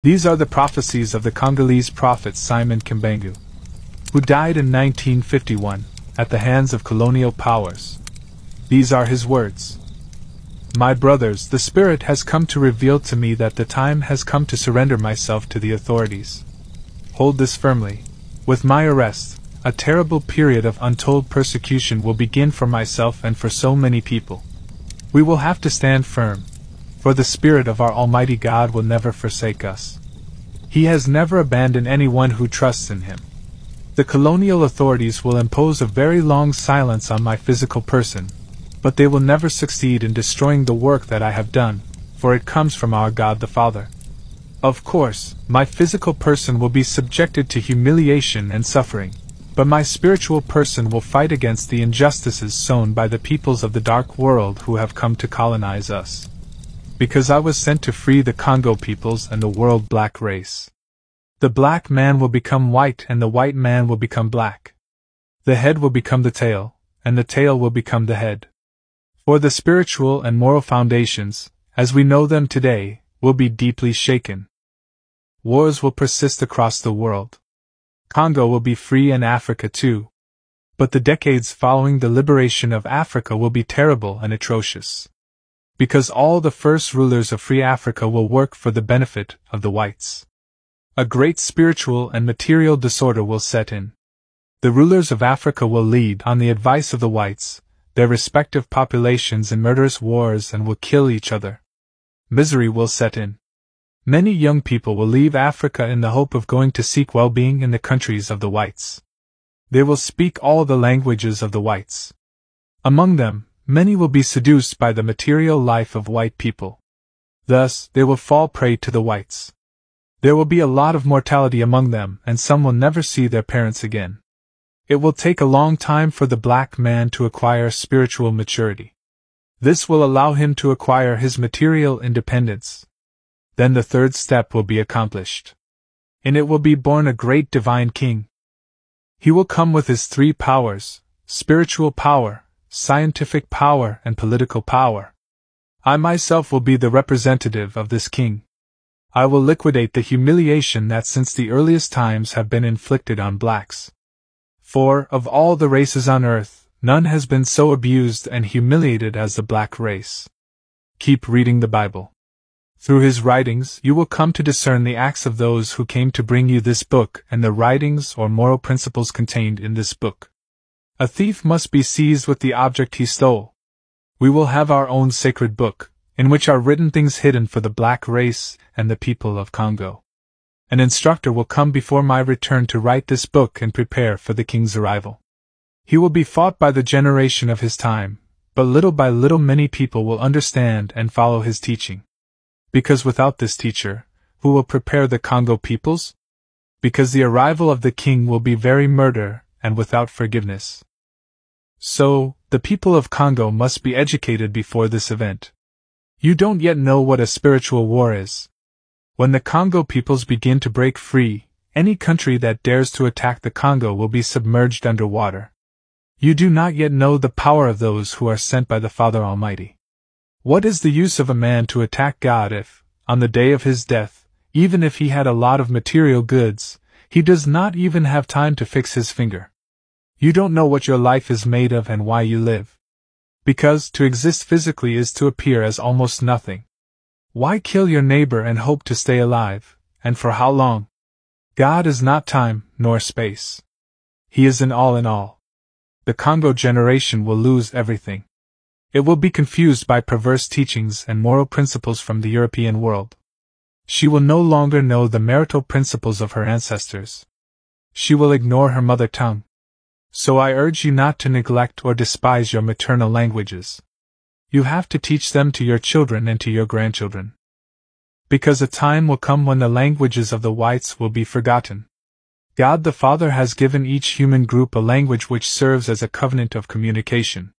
These are the prophecies of the Congolese Prophet Simon, who died in 1951 at the hands of colonial powers. These are his words. My brothers, the Spirit has come to reveal to me that the time has come to surrender myself to the authorities. Hold this firmly. With my arrest, a terrible period of untold persecution will begin for myself and for so many people. We will have to stand firm, for the Spirit of our Almighty God will never forsake us. He has never abandoned anyone who trusts in Him. The colonial authorities will impose a very long silence on my physical person, but they will never succeed in destroying the work that I have done, for it comes from our God the Father. Of course, my physical person will be subjected to humiliation and suffering, but my spiritual person will fight against the injustices sown by the peoples of the dark world who have come to colonize us. Because I was sent to free the Congo peoples and the world black race. The black man will become white and the white man will become black. The head will become the tail, and the tail will become the head. For the spiritual and moral foundations, as we know them today, will be deeply shaken. Wars will persist across the world. Congo will be free and Africa too. But the decades following the liberation of Africa will be terrible and atrocious. Because all the first rulers of free Africa will work for the benefit of the whites. A great spiritual and material disorder will set in. The rulers of Africa will lead, on the advice of the whites, their respective populations in murderous wars and will kill each other. Misery will set in. Many young people will leave Africa in the hope of going to seek well-being in the countries of the whites. They will speak all the languages of the whites. Among them, many will be seduced by the material life of white people. Thus, they will fall prey to the whites. There will be a lot of mortality among them, and some will never see their parents again. It will take a long time for the black man to acquire spiritual maturity. This will allow him to acquire his material independence. Then the third step will be accomplished. In it will be born a great divine king. He will come with his three powers: spiritual power, scientific power, and political power. I myself will be the representative of this king. I will liquidate the humiliation that since the earliest times have been inflicted on blacks. For, of all the races on earth, none has been so abused and humiliated as the black race. Keep reading the Bible. Through his writings you will come to discern the acts of those who came to bring you this book and the writings or moral principles contained in this book. A thief must be seized with the object he stole. We will have our own sacred book, in which are written things hidden for the black race and the people of Congo. An instructor will come before my return to write this book and prepare for the king's arrival. He will be fought by the generation of his time, but little by little many people will understand and follow his teaching. Because without this teacher, who will prepare the Congo peoples? Because the arrival of the king will be very murder and without forgiveness. So, the people of Congo must be educated before this event. You don't yet know what a spiritual war is. When the Congo peoples begin to break free, any country that dares to attack the Congo will be submerged under water. You do not yet know the power of those who are sent by the Father Almighty. What is the use of a man to attack God if, on the day of his death, even if he had a lot of material goods, he does not even have time to fix his finger? You don't know what your life is made of and why you live. Because to exist physically is to appear as almost nothing. Why kill your neighbor and hope to stay alive, and for how long? God is not time, nor space. He is in all. The Congo generation will lose everything. It will be confused by perverse teachings and moral principles from the European world. She will no longer know the marital principles of her ancestors. She will ignore her mother tongue. So I urge you not to neglect or despise your maternal languages. You have to teach them to your children and to your grandchildren. Because a time will come when the languages of the whites will be forgotten. God the Father has given each human group a language which serves as a covenant of communication.